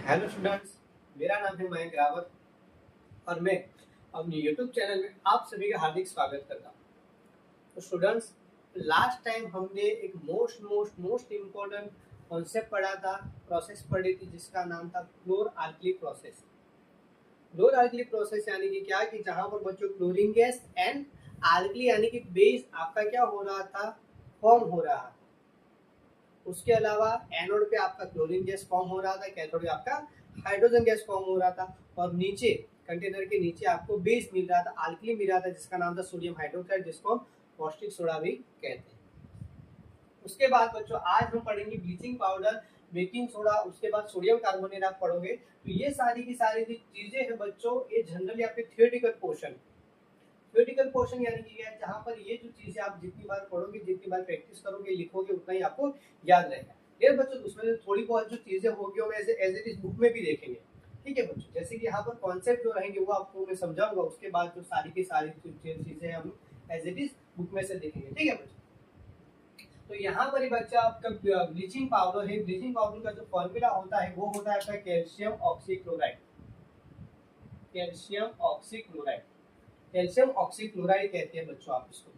Hello students, मेरा नाम है मयंक रावत और मैं अपने यूट्यूब चैनल में आप सभी का हार्दिक स्वागत करता हूँ। तो स्टूडेंट्स, लास्ट टाइम हमने एक मोस्ट इम्पोर्टेंट कॉन्सेप्ट पढ़ा था, प्रोसेस पढ़ी थी जिसका नाम था क्लोर आल्कली प्रोसेस। क्लोर आल्कली प्रोसेस यानी कि क्या कि जहाँ पर बच्चों क्लोरीन गैस एंड आल्कली यानी कि बेस आपका क्या हो रहा था, फॉर्म हो रहा था। उसके अलावा एनोड पे आपका क्लोरीन गैस फॉर्म हो रहा था, कैथोड पे आपका हाइड्रोजन गैस फॉर्म हो रहा था और नीचे कंटेनर के नीचे आपको बेस मिल रहा था, आल्कली मिल रहा था जिसका नाम था सोडियम हाइड्रोक्साइड, जिसको हम पौष्टिक सोडा भी कहते हैं। उसके बाद बच्चों आज हम पढ़ेंगे ब्लीचिंग पाउडर, बेकिंग सोडा, उसके बाद सोडियम कार्बोनेट आप पढ़ोगे। तो ये सारी की सारी चीजें हैं बच्चों, ये जनरली आपके थियोरेटिकल पोर्शन यानी कि जहाँ पर ये जो चीजें आप जितनी बार पढ़ोगे, जितनी बार प्रैक्टिस करोगे, लिखोगे, उतना ही आपको याद रहेगा। फिर बच्चों उसमें थोड़ी बहुत जो चीजें होगी वो एज इट इज बुक में भी देखेंगे। ठीक है बच्चों, जैसे कि यहाँ पर कॉन्सेप्ट जो रहेंगे वो आपको मैं समझाऊंगा, उसके बाद जो सारी की सारी चीजें हम एज इट इज बुक में से देखेंगे। ठीक है बच्चों, तो यहाँ पर बच्चा आपका ब्लीचिंग पाउडर है। ब्लीचिंग पाउडर का जो फॉर्मूला होता है वो होता है आपका calcium oxychloride. Calcium oxychloride, calcium oxychloride कहते हैं बच्चों आप इसको।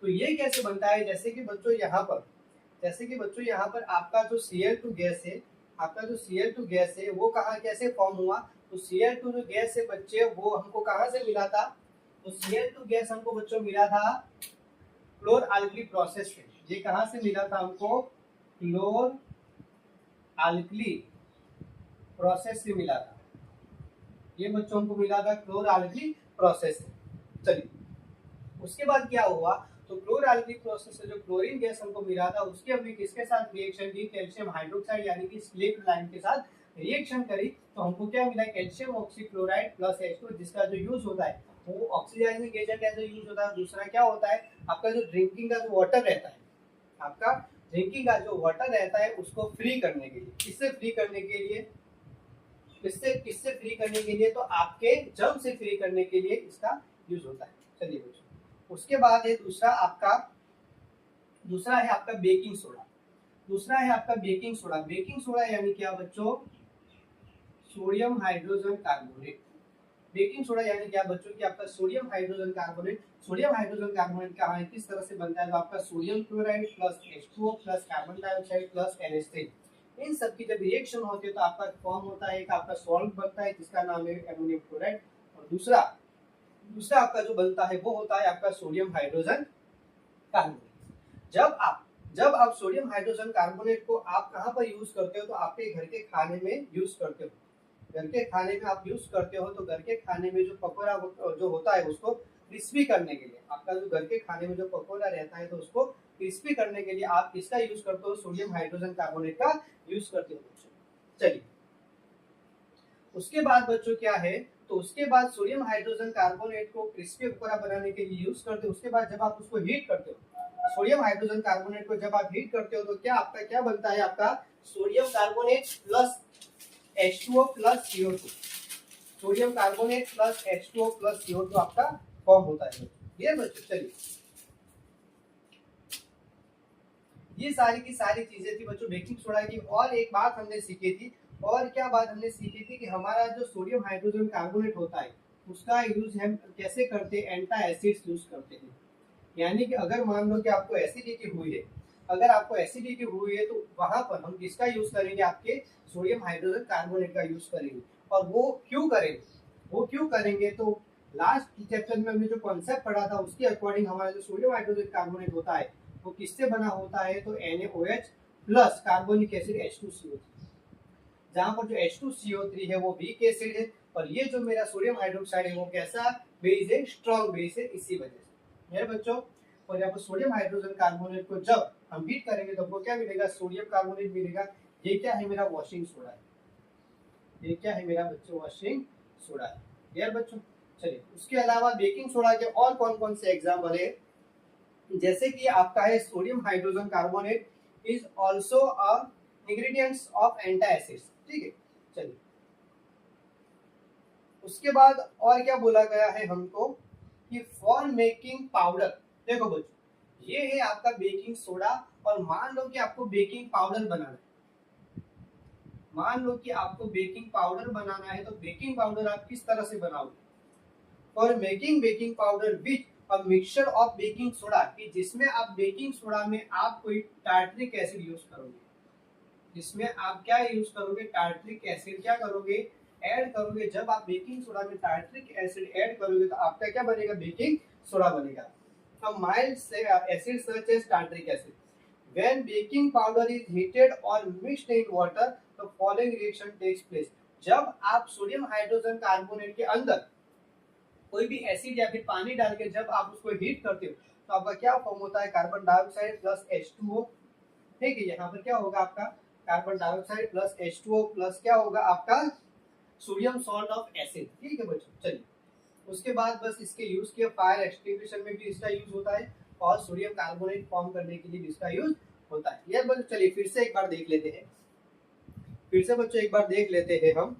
तो ये कैसे बनता है, जैसे कि बच्चों यहाँ पर आपका जो Cl2 गैस है, आपका जो Cl2 गैस है वो कहाँ कैसे फॉर्म हुआ। तो Cl2 जो गैस है बच्चे वो हमको कहाँ से मिला था, तो Cl2 गैस हमको बच्चों मिला था क्लोर आल्कली प्रोसेस से। ये कहाँ से मिला था हमको, क्लोर आल्कली प्रोसेस से मिला था। ये बच्चों को मिला था क्लोर आल्कली प्रोसेस से। चलिए उसके बाद क्या हुआ, तो क्लोर आल्कली प्रोसेस से जो क्लोरीन गैस हमको मिला था उसके हमने किसके साथ रिएक्शन की, कैल्शियम हाइड्रोक्साइड यानी कि स्लेट लाइन के साथ रिएक्शन करी। तो हमको क्या मिला, कैल्शियम ऑक्सीक्लोराइड प्लस H2, जिसका जो यूज होता है वो ऑक्सीडाइजिंग एजेंट ऐसे यूज होता है। दूसरा क्या होता है, आपका जो ड्रिंकिंग का जो वाटर रहता है, आपका ड्रिंकिंग का जो वाटर रहता है उसको फ्री करने के लिए, किससे फ्री करने के लिए, किससे फ्री करने के लिए, तो आपके जर्म से फ्री करने के लिए इसका यूज होता है। चलिए बच्चों, उसके बाद है दूसरा है आपका बेकिंग सोडा। बेकिंग सोडा यानी क्या बच्चों, sodium hydrogen carbonate. Baking soda यानी क्या बच्चों की आपका sodium hydrogen carbonate. Sodium hydrogen carbonate का किस तरह से बनता है, तो आपका sodium chloride plus H2O plus carbon dioxide plus NH3, इन सब की जब रिएक्शन होती है तो आपका फॉर्म होता है, एक आपका सॉल्ट बनता है जिसका नाम है अमोनियम क्लोराइड, और दूसरा आपका जो बनता है वो होता है आपका सोडियम हाइड्रोजन कार्बोनेट। जब आप सोडियम हाइड्रोजन कार्बोनेट को आप कहाँ पर यूज करते हो, तो आपके घर के खाने में यूज करते हो। घर के खाने में आप यूज करते हो, तो घर के खाने में जो पकौड़ा जो होता है उसको क्रिस्पी करने के लिए, आपका जो घर के खाने में जो पकौड़ा रहता है तो उसको क्रिस्पी करने के लिए आप किसका यूज करते हो, सोडियम हाइड्रोजन कार्बोनेट का यूज करते हो बच्चों। चलिए उसके बाद बच्चों क्या है, तो उसके बाद सोडियम हाइड्रोजन कार्बोनेट को क्रिस्पी पकौड़ा बनाने के लिए यूज करते हो। उसके बाद जब आप उसको हीट करते हो, सोडियम हाइड्रोजन कार्बोनेट को जब आप हीट करते हो तो क्या बनता है, आपका sodium carbonate plus H2O plus CO2, sodium carbonate plus H2O plus CO2 आपका फॉर्म होता है। ये बच्चों चलिए, ये सारी की सारी चीजें थी बच्चों बेकिंग सोडा की। और एक बात हमने सीखी थी, और क्या बात हमने सीखी थी कि हमारा जो सोडियम हाइड्रोजन कार्बोनेट होता है उसका यूज हम कैसे करते हैं, एंटा एसिड्स यूज करते हैं। यानी कि अगर मान लो कि आपको एसिडिटी हुई है, तो वहां पर हम किसका यूज करेंगे, आपके सोडियम हाइड्रोजन कार्बोनेट का यूज करेंगे। और वो क्यों करेंगे, तो लास्ट चैप्टर में हमने जो कॉन्सेप्ट पढ़ा था उसके अकॉर्डिंग हमारा जो सोडियम हाइड्रोजन कार्बोनेट होता है वो किससे बना होता है, तो NaOH plus carbonic acid H2CO3। जहां पर जो H2CO3 है वो वीक एसिड है, और ये जो मेरा सोडियम हाइड्रोक्साइड है वो कैसा बेस है, स्ट्रॉन्ग बेस है, इसी वजह से है बच्चों। और यहाँ पर सोडियम हाइड्रोजन कार्बोनेट को जब हम हीट करेंगे तो हमको क्या मिलेगा, सोडियम कार्बोनेट मिलेगा। ये क्या है, मेरा वॉशिंग सोडा है। ये क्या है मेरा बच्चों, वॉशिंग सोडा है। यार बच्चों चलिए, उसके अलावा बेकिंग सोडा के और कौन कौन से एग्जाम्पल है, जैसे कि आपका है sodium hydrogen carbonate is also a ingredients of antacids. ठीक है चलिए, उसके बाद और क्या बोला गया है हमको कि फॉर मेकिंग पाउडर। देखो बच्चों, ये है आपका बेकिंग सोडा, और मान लो कि आपको बेकिंग पाउडर बनाना है। मान लो कि आपको बेकिंग पाउडर बनाना है, तो बेकिंग पाउडर आप किस तरह से बनाओगे? For making baking powder with a mixture of baking soda, कि जिसमें आप बेकिंग सोडा में आप कोई टार्टरिक एसिड यूज करोगे, जिसमें आप क्या यूज करोगे? टार्टरिक एसिड क्या करोगे? ऐड करोगे। जब आप बेकिंग सोडा में टार्टरिक एसिड ऐड करोगे तो आपका क्या बनेगा? बेकिंग सोडा बनेगा। A mild acid such as tartaric acid. When baking powder is heated or mixed in water, the following reaction takes place. जब आप सोडियम हाइड्रोजन कार्बोनेट के अंदर कोई भी एसिड या फिर पानी डाल के जब आप उसको हीट करते हो तो आपका क्या फॉर्म होता है? Carbon dioxide plus H2O। ठीक है, यहाँ पर क्या होगा आपका? Carbon dioxide plus H2O plus क्या होगा आपका? Sodium salt of acid. ठीक है बच्चों, चलिए उसके बाद बस इसके यूज किया, फायर एक्सटिंग्विशर में भी इसका यूज होता है और सोडियम कार्बोनेट फॉर्म करने के लिए भी इसका यूज होता है। यार बच्चों चलिए फिर से एक बार देख लेते हैं, फिर से बच्चों एक बार देख लेते हैं हम।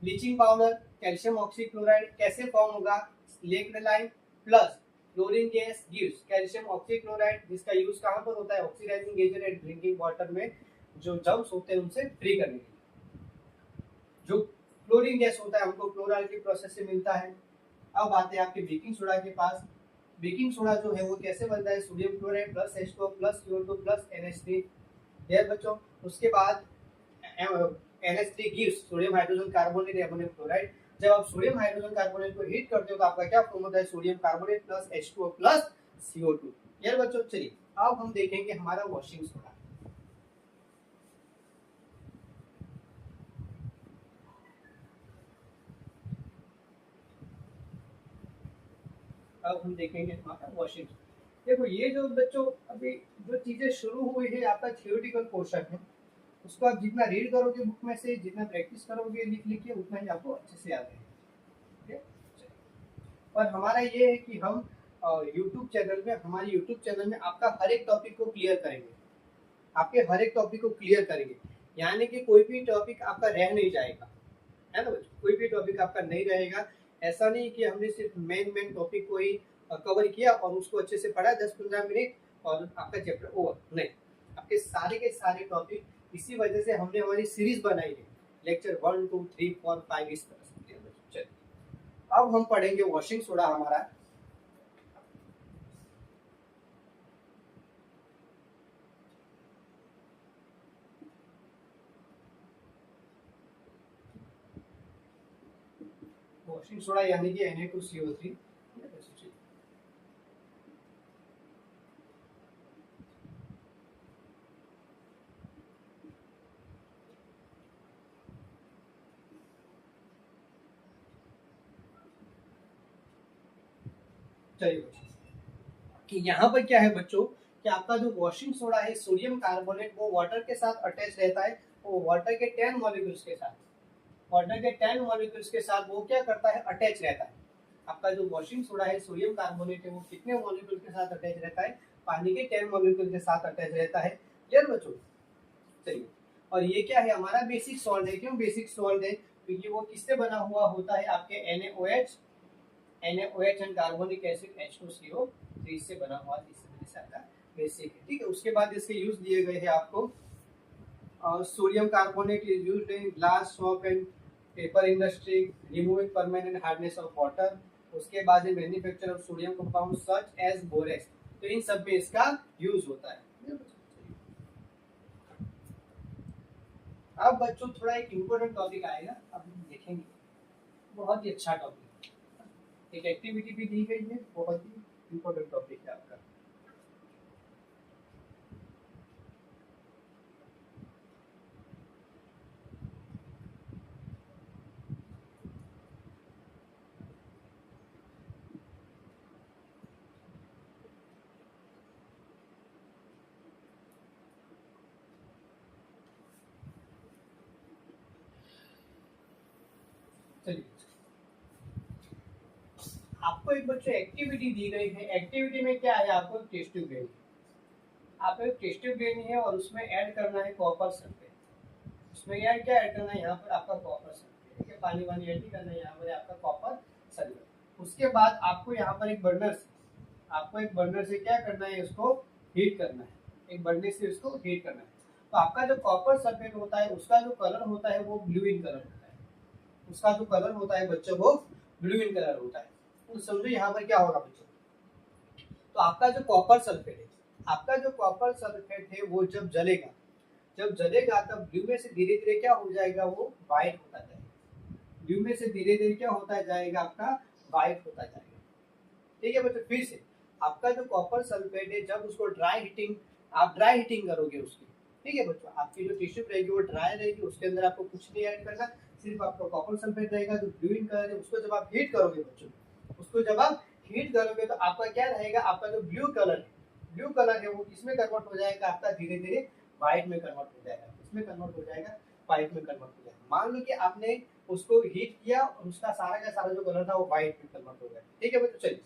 ब्लीचिंग पाउडर, कैल्शियम ऑक्सीक्लोराइड कैसे फॉर्म होगा? लेक्रेलाइन plus chlorine gas gives calcium oxychloride, जिसका यूज कहां पर होता है? Oxidising agent and drinking water में जो जर्म्स होते हैं उनसे फ्री करने के लिए। जो क्लोरीन गैस होता है हमको क्लोराइड की प्रोसेस से मिलता है। अब आते हैं आपके बेकिंग सोडा के पास। बेकिंग सोडा जो है वो कैसे बनता है? Sodium chloride plus H2O plus CO2 plus NH3। यार बच्चों उसके बाद NH3 gives sodium hydrogen carbonate ammonium chloride. जब आप सोडियम हाइड्रोजन कार्बोनेट को हीट करते हो तो आपका क्या फॉर्म होता है? Sodium carbonate plus H2O plus CO2। यार बच्चों चलिए अब हम देखेंगे हमारा वॉशिंग सोडा। अब हम देखेंगे हमारा वॉशिंग। देखो ये जो बच्चों अभी जो चीजें शुरू हुई है आपका थियोरेटिकल पोर्शन है, उसको आप जितना रीड करोगे बुक में से, जितना प्रैक्टिस करोगे लिख लिख के, उतना ही आपको अच्छे से याद रहेगा। और हमारा ये है कि हम यूट्यूब चैनल में, हमारे यूट्यूब चैनल में आपका हर एक टॉपिक को क्लियर करेंगे, आपके हर एक टॉपिक को क्लियर करेंगे, यानी कि कोई भी टॉपिक आपका रह नहीं जाएगा, है ना बच्चों? कोई भी टॉपिक आपका नहीं रहेगा। ऐसा नहीं कि हमने सिर्फ मेन टॉपिक को ही कवर किया और उसको अच्छे से पढ़ा 10-15 मिनट और आपका चैप्टर ओवर, नहीं। आपके सारे के सारे टॉपिक, इसी वजह से हमने हमारी सीरीज बनाई है, लेक्चर 1 2 3 4 5 इस तरह से। चलिए अब हम पढ़ेंगे वॉशिंग सोडा हमारा। वॉशिंग सोडा यानी कि Na2CO3। चलिए कि यहाँ पर क्या है बच्चों कि आपका जो वॉशिंग सोडा है सोडियम कार्बोनेट वो वाटर के साथ अटैच रहता है। वो वाटर के 10 मॉलिक्यूल्स के साथ, वाटर के 10 मॉलिक्यूल्स के साथ वो क्या करता है? अटैच रहता है। आपका जो वॉशिंग सोडा है सोडियम कार्बोनेट है वो कितने मॉलिक्यूल के साथ अटैच रहता है? पानी के 10 मॉलिक्यूल के साथ अटैच रहता है। क्लियर बच्चों? चलिए और ये क्या है? हमारा बेसिक सॉल्ट है। क्यों बेसिक सॉल्ट है? क्योंकि वो किससे बना हुआ होता है? आपके NaOH and carbonic acid H2CO3 से बना हुआ, इस वजह से आपका बेसिक है। ठीक है, उसके बाद इसके यूज दिए गए हैं आपको। Sodium carbonate is used in glass, soap and paper industry, removing permanent hardness of water. उसके बाद manufacture of sodium compound such as borax. तो इन सब में इसका यूज होता है। अब बच्चों थोड़ा एक इम्पोर्टेंट टॉपिक आएगा, अब हम देखेंगे, बहुत ही अच्छा टॉपिक, एक एक्टिविटी भी दी गई है, बहुत ही इम्पोर्टेंट टॉपिक है आपका। चलिए आपको एक बच्चों एक्टिविटी दी गई है। एक्टिविटी में क्या है? आपको टेस्ट ट्यूब लेनी है, आपको एक टेस्ट ट्यूब लेनी है और उसमें ऐड करना है कॉपर सल्फेट। उसमें यार क्या ऐड करना है? यहाँ पर आपका कॉपर सल्फेट, ठीक है, पानी वानी ऐड नहीं करना है, यहाँ पर आपका कॉपर सल्फेट। उसके बाद आपको यहाँ पर एक बर्नर से, आपको एक बर्नर से क्या करना है? इसको हीट करना है, एक बर्नर से इसको हीट करना है। तो आपका जो कॉपर सल्फेट होता है उसका जो कलर होता है वो ब्लू इन कलर होता है, उसका जो कलर होता है बच्चों वो ब्लू इन कलर होता है। तो समझो यहाँ पर क्या होगा बच्चों, तो आपका जो कॉपर सल्फेट है, आपका जो कॉपर सल्फेट है वो जब जलेगा, जब जलेगा तब ब्लू में से धीरे धीरे क्या हो जाएगा, वो व्हाइट होता जाएगा। ब्लू में से धीरे धीरे क्या होता जाएगा, आपका व्हाइट होता जाएगा। ठीक है बच्चों, फिर से आपका जो कॉपर सल्फेट है जब उसको ड्राई हीटिंग, आप ड्राई हीटिंग करोगे उसकी, ठीक है बच्चों, आपकी जो टिश्यू रहेगी वो ड्राई रहेगी, उसके अंदर आपको कुछ नहीं ऐड करना, सिर्फ आपका कॉपर सल्फेट रहेगा जो ब्लू इन कलर है। उसको जब आप हीट करोगे बच्चों, उसको जब आप हीट करोगे तो आपका क्या रहेगा, आपका जो ब्लू कलर है, ब्लू कलर है वो किसमें कन्वर्ट हो जाएगा, आपका धीरे धीरे व्हाइट में कन्वर्ट हो जाएगा। इसमें कन्वर्ट हो जाएगा, व्हाइट में कन्वर्ट हो जाएगा। मान लो कि आपने उसको हीट किया और उसका सारा का सारा जो कलर था वो व्हाइट में कन्वर्ट हो गया। ठीक है बच्चों, चलिए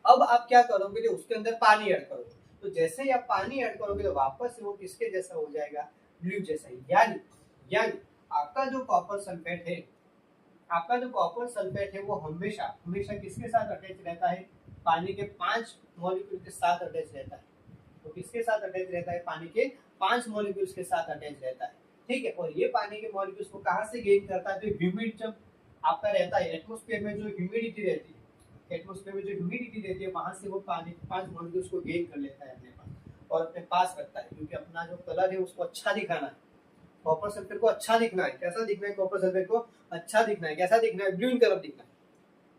अब आप क्या करोगे, जो उसके अंदर पानी ऐड करोगे, तो जैसे ही आप पानी ऐड करोगे तो वापस से वो किसके जैसा हो जाएगा, ब्लू जैसा। यानी यानी आपका जो कॉपर सल्फेट है, आपका जो कॉपर सल्फेट है वो हमेशा हमेशा किसके साथ अटैच रहता है, पानी के 5 मॉलिक्यूल के साथ अटैच रहता है। तो किसके साथ अटैच रहता है, पानी के 5 मॉलिक्यूल्स के साथ अटैच रहता है। ठीक है, और ये पानी के मॉलिक्यूल्स को कहाँ से गेन करता है, तो ह्यूमिड जब आपका रहता है एटमॉस्फेयर में, जो ह्यूमिडिटी रहती है, एटमॉस्फेयर में जो ह्यूमिडिटी रहती है वहां से वो पानी 5 मॉलिक्यूल्स को गेन कर लेता है अपने पास और अपने पास रखता है, क्योंकि अपना जो कलर है उसको अच्छा दिखाना है, कॉपर सल्फेट को अच्छा दिखना है। कैसा दिखना है, कॉपर सल्फेट को अच्छा दिखना है। कैसा दिखना है, ब्लू कलर दिखना है।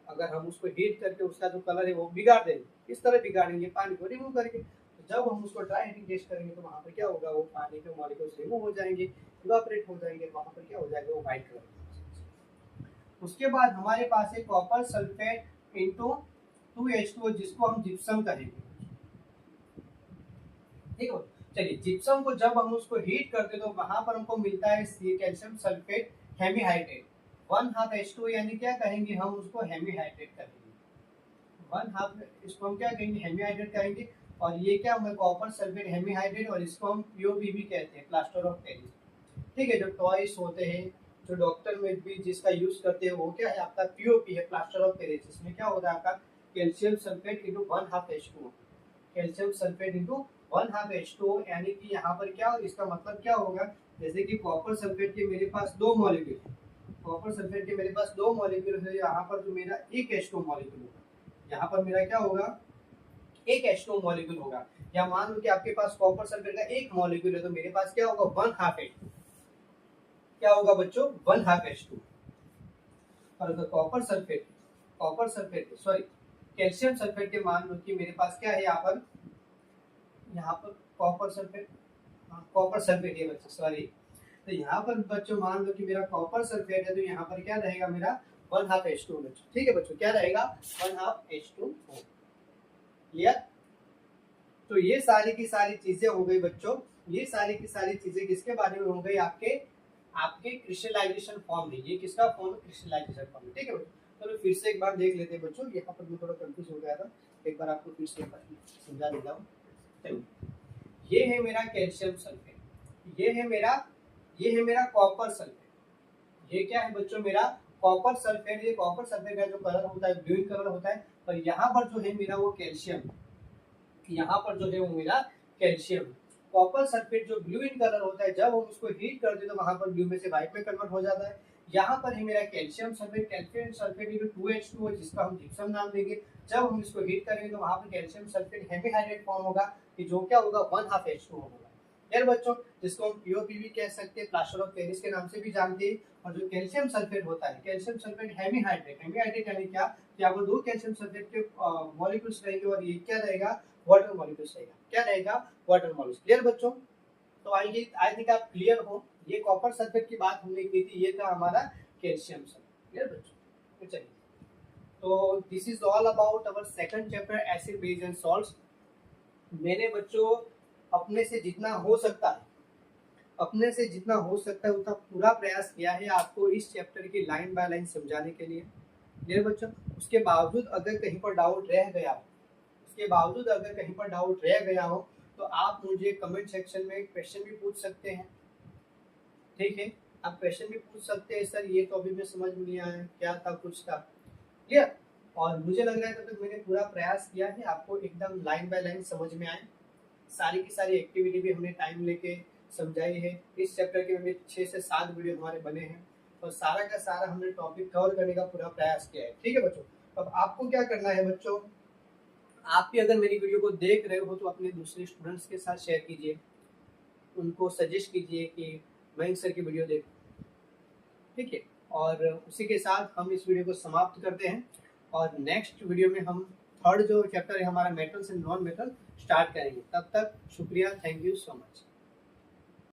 अगर हम उसको हीट करके उसका जो कलर है वो बिगाड़ देंगे, किस तरह बिगाड़ेंगे, पानी को रिमूव करके। तो जब हम उसको ड्राई हीटिंग टेस्ट करेंगे तो वहां पर क्या होगा, वो पानी के मॉलिक्यूल्स रिमूव हो जाएंगे, इवापोरेट हो जाएंगे, वहां पर क्या हो जाएगा, वो व्हाइट कलर। उसके बाद हमारे पास है कॉपर सल्फेट इंटू 2H2O, जिसको हम जिप्सम कहेंगे। ठीक है, चलिए जिप्सम को जब हम उसको हीट करते तो वहां पर हमको मिलता है कैल्शियम सल्फेट हेमीहाइड्रेट 1/2H2O, यानी क्या कहेंगे हम उसको, हेमीहाइड्रेट कहेंगे। 1/2 इसको हम क्या कहेंगे, हेमीहाइड्रेट कहेंगे। और ये क्या है, कॉपर सल्फेट हेमीहाइड्रेट, और इसको हम पीओपी कहते हैं, प्लास्टर ऑफ पेरिस। ठीक है, जो टॉयज होते हैं, जो डॉक्टर में भी जिसका यूज करते हैं, वो क्या है, आपका पीओपी है, प्लास्टर ऑफ पेरिस। इसमें क्या होता है, आपका calcium sulphate into 1/2H2O, calcium sulphate into 1/2H2O, यानी कि यहाँ पर क्या, इसका मतलब क्या होगा, जैसे कि कॉपर सल्फेट के मेरे पास 2 मॉलिक्यूल है, कॉपर सल्फेट के मेरे पास 2 मॉलिक्यूल है, यहाँ पर जो मेरा एक H2O मॉलिक्यूल होगा, यहाँ पर मेरा क्या होगा, एक H2O मॉलिक्यूल होगा। या मान लो कि आपके पास कॉपर सल्फेट का एक मॉलिक्यूल है, तो मेरे पास क्या होगा, 1/2H2, क्या होगा बच्चों, 1/2H2। और अगर copper sulphate sorry calcium sulphate के मान लो कि मेरे पास क्या है, यहाँ पर कॉपर सल्फेट है बच्चों, सॉरी। तो यहाँ पर बच्चों मान लो कि मेरा कॉपर सल्फेट है, तो यहाँ पर क्या रहेगा मेरा 1/2H2O बच्चों। ठीक है बच्चों, क्या रहेगा, 1/2H2O। क्लियर। तो ये सारी की सारी चीजें हो गई बच्चों, ये सारी की सारी चीजें किसके बारे में हो गई, आपके आपके क्रिस्टलाइजेशन फॉर्म है। ये किसका फॉर्म है, क्रिस्टलाइजेशन फॉर्म है। ठीक है बच्चों, चलो फिर से एक बार देख लेते हैं बच्चों, यहाँ पर मैं थोड़ा कंफ्यूज हो गया था, एक बार आपको फिर से समझा देता हूँ। चलिए, ये है मेरा कैल्शियम सल्फेट, ये है मेरा कॉपर सल्फेट। ये क्या है बच्चों, मेरा कॉपर सल्फेट। ये कॉपर सल्फेट का जो कलर होता है ब्लू कलर होता है, और यहाँ पर जो है मेरा वो कैल्शियम, यहाँ पर जो है वो मेरा कैल्शियम। कॉपर सल्फेट जो ब्लू इन कलर होता है, जब हम उसको हीट करते हैं तो वहां पर ब्लू में से व्हाइट में कन्वर्ट हो जाता है। यहाँ पर है मेरा calcium sulphate, calcium sulphate 2H2O, जिसका हम जिप्सम नाम देंगे। जब हम इसको हीट करेंगे तो वहां पर कैल्शियम सल्फेट हेमीहाइड्रेट फॉर्म होगा, कि जो क्या होगा, 1/2H2O होगा। यार बच्चों, जिसको हम पीओपी भी कह सकते हैं, प्लास्टर ऑफ पेरिस के नाम से भी जानते हैं। और जो कैल्शियम सल्फेट होता है, कैल्शियम सल्फेट हेमीहाइड्रेट, हेमीहाइड्रेट यानी क्या, यहाँ पर 2 कैल्शियम सल्फेट के मॉलिक्यूल्स रहेंगे, और ये क्या रहेगा, वाटर मॉलिक्यूल्स रहेगा। क्या रहेगा, वाटर मॉलिक्यूल्स। क्लियर बच्चों, तो आई थिंक आप क्लियर हो। ये कॉपर सल्फेट की बात हमने की थी, ये था हमारा कैल्शियम सल्फेट। क्लियर बच्चों, तो चलिए, तो this is all about our second chapter, acid base and salts. मैंने बच्चों अपने से जितना हो सकता है, अपने से जितना हो सकता है उतना पूरा प्रयास किया है आपको इस चैप्टर की लाइन बाय लाइन समझाने के लिए। क्लियर बच्चों, उसके बावजूद अगर कहीं पर डाउट रह गया, उसके बावजूद अगर कहीं पर डाउट रह गया हो, तो आप मुझे कमेंट सेक्शन में क्वेश्चन भी पूछ सकते हैं। ठीक है, आप क्वेश्चन भी पूछ सकते हैं, सर ये तो अभी मैं समझ में नहीं आया, क्या था, कुछ था। क्लियर। और मुझे लग रहा है तब तक मैंने पूरा प्रयास किया है आपको एकदम लाइन बाय लाइन समझ में आए। सारी की सारी एक्टिविटी भी हमने टाइम लेके समझाई है। इस चैप्टर के में 6 से 7 वीडियो हमारे बने हैं और सारा का सारा हमने टॉपिक कवर करने का पूरा प्रयास किया है। ठीक है बच्चों, अब आपको क्या करना है बच्चों, आप भी अगर मेरी वीडियो को देख रहे हो तो अपने दूसरे स्टूडेंट्स के साथ शेयर कीजिए, उनको सजेस्ट कीजिए कि मयंक सर की वीडियो देखो। ठीक है, और उसी के साथ हम इस वीडियो को समाप्त करते हैं और नेक्स्ट वीडियो में हम थर्ड जो चैप्टर है हमारा metals and non metal start करेंगे। तब तक शुक्रिया, थैंक यू सो मच।